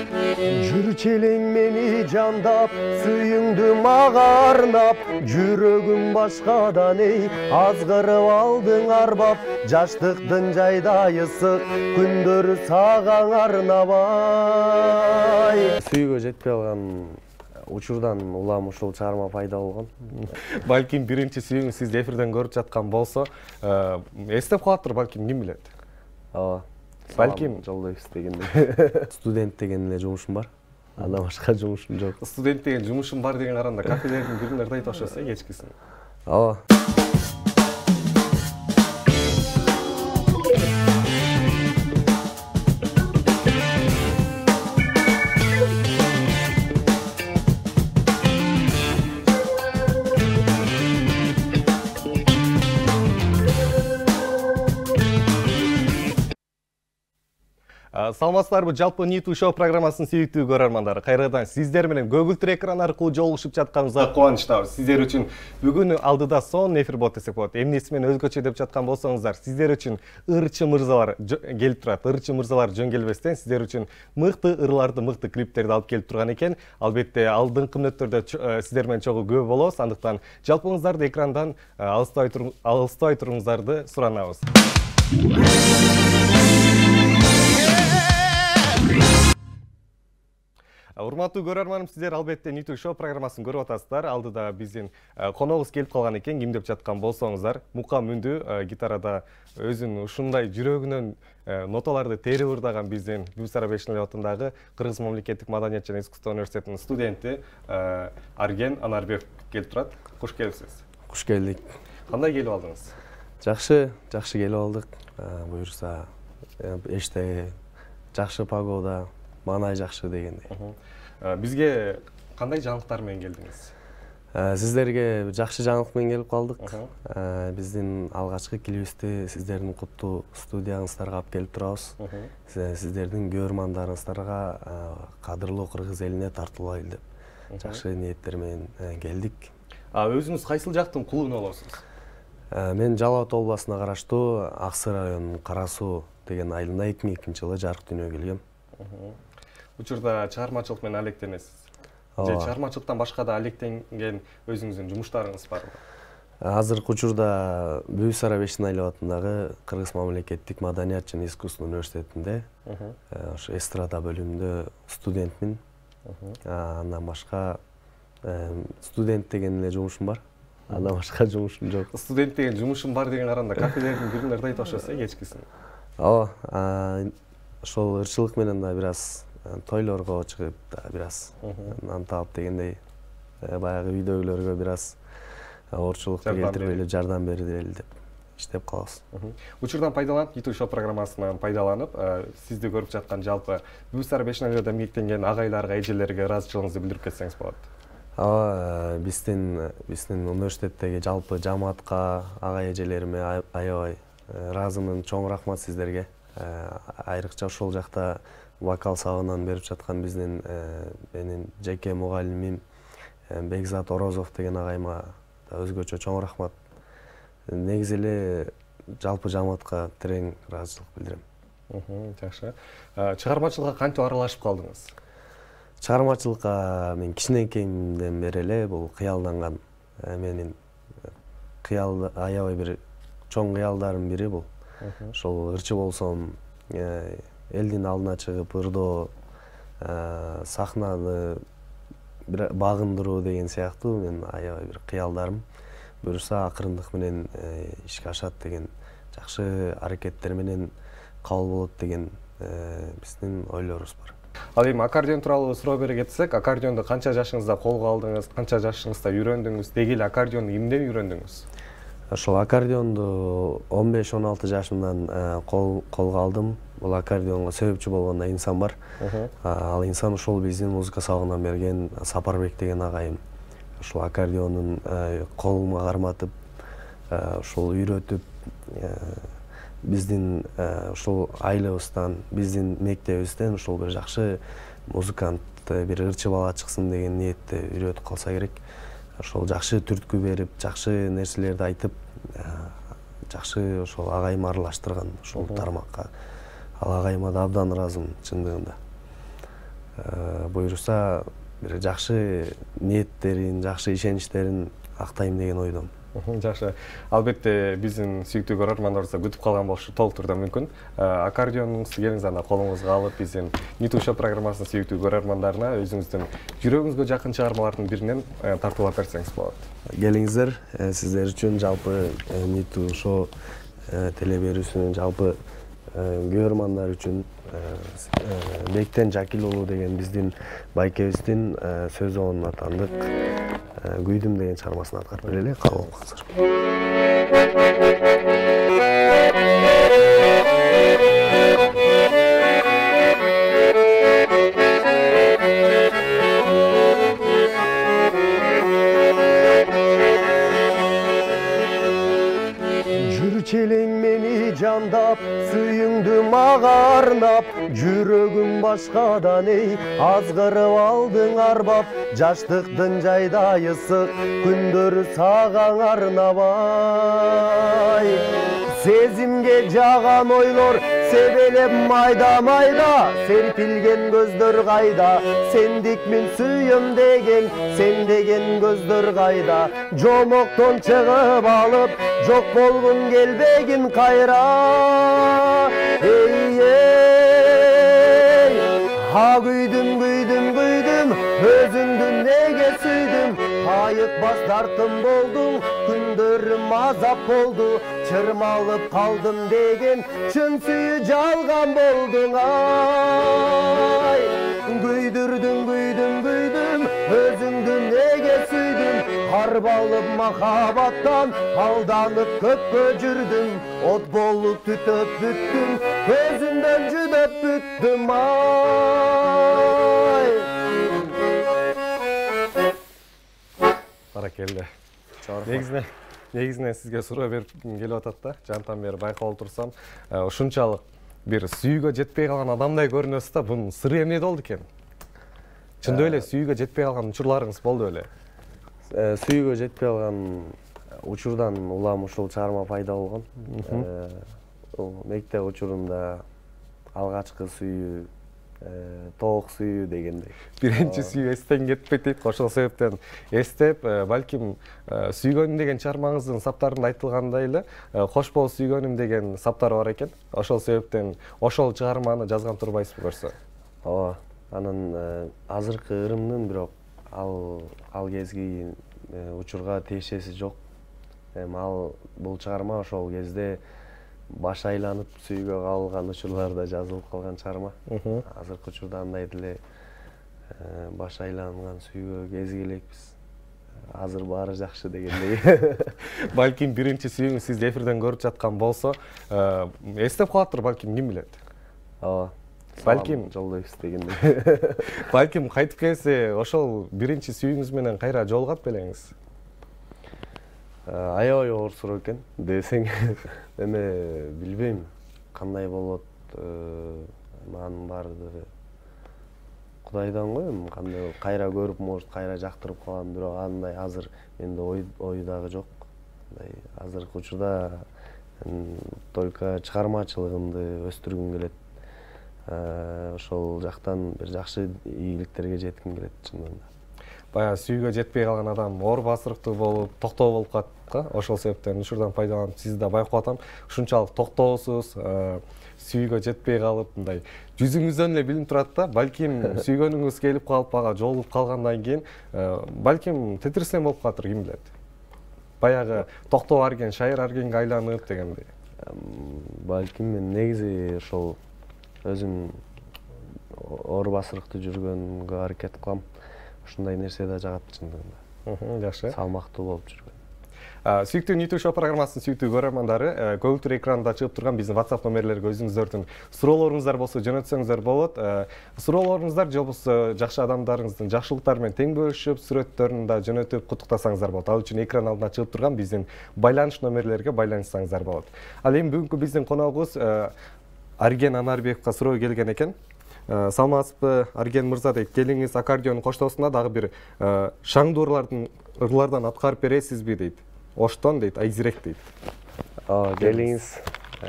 Жүрчелең мени жандап, сүйіңді мага арнап, жүрөгүм башкадан эй, азгырып алдың арбап, жаштыктын жайдайысы, күндөрү сагаң арнабай. Сүйгө жетпей алган учурдан улам ушул чыгарма пайда болгон. Балким биринчи сүйүңүз сизди эфирден көрүп жаткан болсо, эстеп калаттыр, балким, ким билет. Ооба. Балким жолдойбуз дегенде. Студент деген эле жумушум бар. Андан башка жумушум жок. Студент деген жумушум бар деген каранда кафелердин биринде ырдайт окшосо кечкисин. Ооба. Саламатсыздарбы, жалпы Ниту шоу программасынын сүйүктүү көрөрмандары. Кайрадан сиздер менен көгүлтүр экран аркылуу жолугушуп жатканыбызга кубанычтабыз. Сиздер үчүн бүгүн алдыда сонун эфир болот десек болот. Эмнеси менен өзгөчө деп жаткан болсоңуздар, сиздер үчүн ырчы мырзалар келип турат. Ырчы мырзалар жөн келбестен сиздер үчүн мыкты ырларды, мыкты клиптерди алып келип турган экен. Албетте алдыңкы мүнөттөрдө сиздер менен чогуу көп болобуз. Андыктан жалпыңыздарды экрандан алыстай туруңуздарды суранабыз. Урматтуу көрөрманым, сиздер албетте Ниту шоу программасын көрүп атасыздар. Алдыда биздин коногубуз келип калган экен. Ким деп жаткан болсоңуздар, Мука Мүндү гитарада өзүнүн ушундай жүрөгүнөн ноталарды терип ырдаган биздин Бюсара Бешнали атындагы Кыргыз мамлекеттик маданият жана искусство университетинин студенти Арген Анарбек келип турат. Куш келипсиз. Куш келдик. Кандай келип алдыңыз? Жакшы келип алдык. Буюрса, эште жакшы погода, маанай жакшы дегендей. Бизге кандай жаңылыктар менен келдиңиз? Сиздерге жакшы жаңылык менен келип калдык. Биздин алгачкы клибибизди сиздердин куттуу студияңыздарга алып келип турабыз. Сиздердин көрөрмандарыңыздарга кадырлуу кыргыз элине тартуулайлы деп жакшы ниеттер менен келдик. Өзүңүз кайсыл жактын кулуна болосуз? Мен Жалал Абад областына караштуу Ак Сыр районунун Кара Суу деген айылында 2002-жылы жарык дүйнөгө келгем. Учурда чыгармачылык менен алектенесиз. Же чыгармачылыктан башка да алектенген өзүңүздүн жумуштарыңыз барбы? Азыркы учурда Бюсара Бешнали атындагы Кыргыз мамлекеттик маданият жана искусство университетинде ошо эстрада бөлүмүндө студентмин. Андан башка студент деген эле жумушум бар. Андан башка жумушум жок. Студент деген жумушум бар деген каранда кафелердин биринде ырдайт окшосо кечкисин. Ооба. Ошол ырчылык менен да бир аз тойлорго чыгып да бир аз нан таап дегендей баягы үйдөгүлөргө бир аз оорчулукту келтирип эле жардам берели деп иштеп калабыз. Учурдан пайдаланып, Ниту шоу программасынан пайдаланып, сизди көрүп жаткан жалпы Бюсара Бешналида эмгектенген агайларга, эжелерге ыраазычылыгыңызды билдирип кетсеңиз болот. Ооба, биздин университеттеги жалпы жамаатка, ага эжелериме аябай ыраазымын. Чоң рахмат сиздерге. Айрыкча ошол жакта вокал сабынан берип жаткан биздин менин жеке мугалимим Бекзат Орозов деген агайыма да өзгөчө чоң рахмат. Негизи эле жалпы жамаатка терең ыраазычылык билдирем. Жакшы. Чыгармачылыкка кантип аралашып калдыңыз? Чыгармачылыкка мен кичинекейимден бери эле бул кыялданган. Менин аябай бир чоң кыялдарымдын бири бул. Ошол ырчы болсом, элдин алдына чыгып ырдоо, сахнаны багындыруу деген сыяктуу мен аябай бир кыялдарым. Буюрса акырындык менен ишке ашат деген жакшы аракеттер менен кабыл болот деген биздин ойлорубуз бар. Ал эми аккордеон тууралуу суроо бере кетсек, аккордеонду канча жашыңызда колго алдыңыз, канча жашыңызда үйрөндүңүз, деги эле аккордеонду эмнеден үйрөндүңүз? Ошол аккордеонду 15-16 жашымдан колго алдым. Бул аккордеонго себепчи болгон да инсан бар. Ал инсан ушул биздин музыка сабагынан берген Сапарбек деген агайым. Ушул аккордеонун колума карматып, ушул үйрөтүп, биздин ушул айлыбыздан, биздин мектебибизден ушул бир жакшы музыкант, бир ырчы бала чыксын деген ниетте үйрөтүп калса керек. Ошол жакшы түрткү берип, жакшы нерселерди айтып, жакшы ошол агайым аралаштырган ошол тармакка. Ал агайыма да абдан ыраазымын чындыгында. буюрса бир жакшы ниеттерин, жакшы ишеничтерин актайм деген ойдомун. Жакшы. Албетте биздин сүйүктүү көрөрмандарыбыз күтүп калган болушу толук турда мүмкүн. Аккордеонуңузду келиңиз анда колуңузга алып биздин Ниту Шоу программасынын сүйүктүү көрөрмандарына өзүңүздүн жүрөгүңүзгө жакын чыгармалардын биринен тартуулап берсеңиз болот. Келиңиздер, сиздер үчүн жалпы Ниту Шоу телеберүүсүнүн жалпы көрөрмандар үчүн Бектен Жакил уулу деген биздин байкебиздин сөз оонуна атандык Күйдүм деген чыгармасын аткарып берели, кабыл алыңыздар. Жүрчелең мени жандап, сүйүңдү мага арнап, жүрөгүм башкадан азгырып алдың арбап, жаштыктын жайдайы ысык күндөрү сага арнабай. Сезимге жаган ойлор себелеп майда-майда, серпилген көздөр кайда, сендикмин сүйөм деген, сен деген көздөр кайда, жомоктон чыгып алып, жок болгун келбегин кайра. Күйдүм, күйдүм, күйдүм, өзүңдү неге сүйдүм, айык бас тартым болдуң, күндөрүм азап болду, чырмалып калдым деген, чын сүйүү жалган болдуң ай. Күйдүрдүм, күйдүм, күйдүм, өзүңдү неге сүйдүм, арбалып махабаттан, алданып көпкө жүрдүм, от болуп түтөп бүттүм, көзүңдөн жүдөп бүттүм ай. Баракелде. Негизинен сизге суроо берипким келип атат да, жантан бери байкап отурсам, ушунчалык бир сүйүүгө жетпей калган адамдай көрүнөсүз да, бунун сыры эмнеде болду экен? Чындап эле сүйүүгө жетпей калган учурларыңыз болду беле? Сүйүүгө жетпей калган учурдан улам ушул чыгарма пайда болгон. Мектеп учурунда алгачкы сүйүү, тоок сүйүү дегендей. Биринчи сүйүү эстен кетпейт дейт, ошол себептен эстеп, балким сүйгөнүм деген чыгармаңыздын саптарында айтылгандай эле, кош бол сүйгөнүм деген саптары бар экен. Ошол себептен ошол чыгарманы жазган турбайсызбы көрсө? Ооба, анын азыркы ырымдын бирок ал кезги учурга тиешеси жок. Ал бул чыгарма ошол кезде баш айланып сүйүүгө кабылган учурларда жазылып калган чыгарма. Азыркы учурда андай деле баш айланган сүйүүгө кезиги элекпиз. Азыр баары жакшы дегендей. Балким биринчи сүйүүңүз сизди эфирден көрүп жаткан болсо, эстеп калаттыр, балким, ким билет. Ооба. Балким жолдойбуз дегендей. Балким кайтып келсе, ошол биринчи сүйүүңүз менен кайра жолугат белеңиз. Аябай оор суроо экен десең, эме билбейм кандай болот, анын баардыгы Кудайдан го, кандай кайра көрүп, может кайра жактырып калам, бирок андай азыр менде ойдагы жок. Азыркы учурда только чыгармачылыгымды өстүргүм келет. Ошол жактан бир жакшы ийгиликтерге жетким келет чындыгында. Баягы сүйүүгө жетпей калган адам оор басырыктуу болуп, токтоо болуп калат го. Ошол себептен учурдан пайдаланып сизди да байкап атам. Ушунчалык токтоосуз, сүйүүгө жетпей калып, мындай жүзүңүздөн эле билинип турат да. Балким сүйгөнүңүз келип калып, ага жолугуп калгандан кийин, балким тетирсен болуп калатыр, ким билет. Баягы токтоо арген, шайыр аргенге айланып дегендей. Балким мен негизи ошол өзүм оор басырыктуу жүргөнгө аракет кылам. Ушундай нерсе да жагат чындыгында. Жакшы. Салмактуу болуп жүргөн. Сүйүктүү Ниту Шоу программасынын сүйүктүү көрөрмандары, көгүлтүр экранда чыгып турган биздин WhatsApp номерлерге өзүңүздөрдүн суроолоруңуздар болсо жөнөтсөңүздөр болот. Суроолоруңуздар же болбосо жакшы адамдарыңыздын жакшылыктары менен тең бөлүшүп, сүрөттөрүн да жөнөтүп куттуктасаңыздар болот. Ал үчүн экран алдына чыгып турган биздин байланыш номерлерге байланышсаңыздар болот. Ал эми бүгүнкү биздин коногубуз Арген Анарбековго суроо келген экен. Саламатсызбы, Арген мырза дейт. Келиңиз аккордеон коштоосунда дагы бир шаңдуу ырлардан аткарып бересизби дейт. Оштон дейт, айзирек дейт. Келиңиз.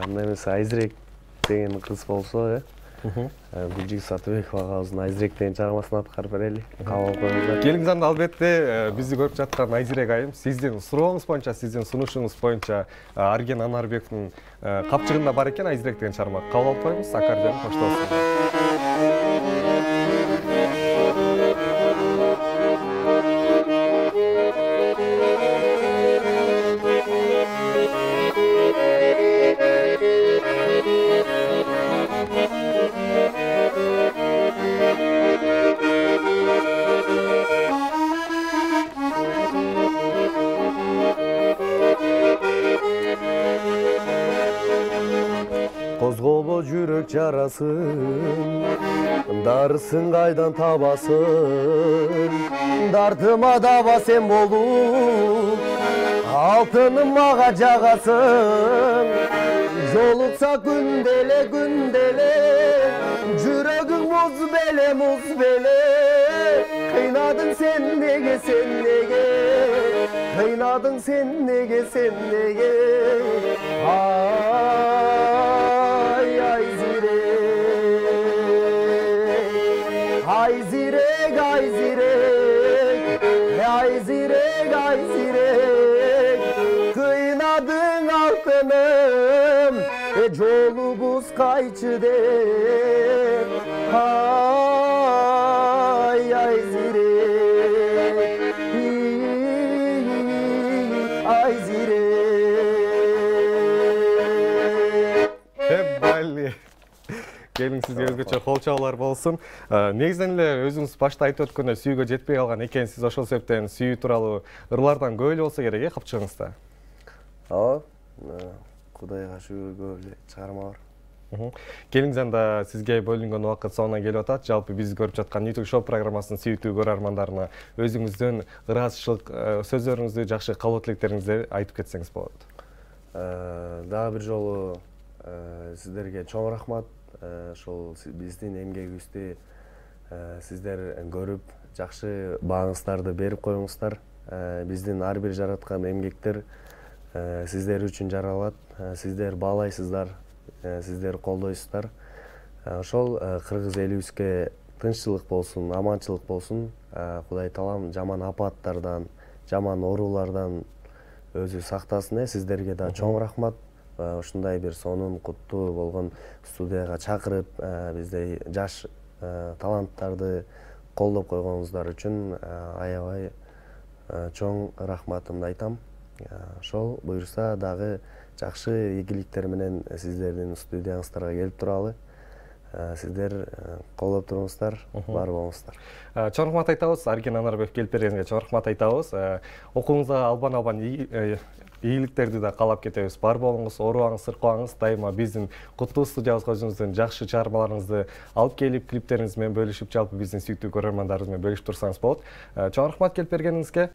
Анда эмес айзирек деген кыз болсо, Гүлжигиз Сатыбеков агабыздын Айзирек деген чыгармасын аткарып берели. Кабыл алып коюңуздар. Келиңиз албетте бизди көрүп жаткан Айзирек айым, сиздин сурооңуз боюнча, сиздин сунушуңуз боюнча Арген Анарбековдун капчыгында бар экен Айзирек деген чыгарма. Кабыл алып коюңуз, аккордеон коштолсун. Козгобо жүрөк жарасын, дарысын кайдан табасын, дартыма даба сен болуп, алтыным мага жагасың, жолукса күнделе, жүрөгүң муз беле, кыйнадың сен неге, кыйнадың сен неге, Ayzirek, kıynadın altınım, yolumuz kayçı der. Ay Ayzirek, Ayzirek. Hep belli. Келиң сизге өзгөчө кол чабуулар болсун. Негизинен эле өзүңүз башта айтып өткөндөй сүйүүгө жетпей калган экенсиз. Ошол себептен сүйүү тууралуу ырлардан көп эле болсо керек, капчыгыңызда. Ооба. Кудайга шүгүр көп эле чыгарма бар. Келиңиз анда сизге бөлүнгөн убакыт соңуна келип атат. Жалпы бизди көрүп жаткан YouTube шоу программасынын сүйүктүү көрөрмандарына өзүңүздүн ыраазычылык сөздөрүңүздү, жакшы каалоо тилектериңизди айтып кетсеңиз болот. Дагы бир жолу сиздерге чоң рахмат. Ошол биздин эмгегибизди сиздер көрүп, жакшы бааңыздарды берип коюңуздар. Биздин ар бир жараткан эмгектер сиздер үчүн жаралат. Сиздер баалайсыздар, сиздер колдойсуздар. Ошол кыргыз элибизге тынччылык болсун, аманчылык болсун. Кудай таалам жаман апаттардан, жаман оорулардан өзү сактасын. Сиздерге да чоң рахмат. Ушундай бир сонун куттуу болгон студияга чакырып, биздей жаш таланттарды колдоп койгонуңуздар үчүн аябай чоң рахматымды айтам. Ошол буюрса дагы жакшы ийгиликтер менен сиздердин студияңыздарга келип туралы. Сиздер колдоп туруңуздар, бар болуңуздар. Чоң рахмат айтабыз. Арген Анарбеков келип бергенге чоң рахмат айтабыз. Окууңузга албан ийгиликтерди да каалап кетебиз. Бар болуңуз, оорубаңыз, сыркабаңыз. Дайыма биздин куттуу студиябызга өзүңүздүн жакшы чыгармаларыңызды алып келип, клиптериңиз менен бөлүшүп, жалпы биздин сүйүктүү көрөрмандарыбыз менен бөлүшүп турсаңыз болот. Чоң рахмат келип бергениңизге.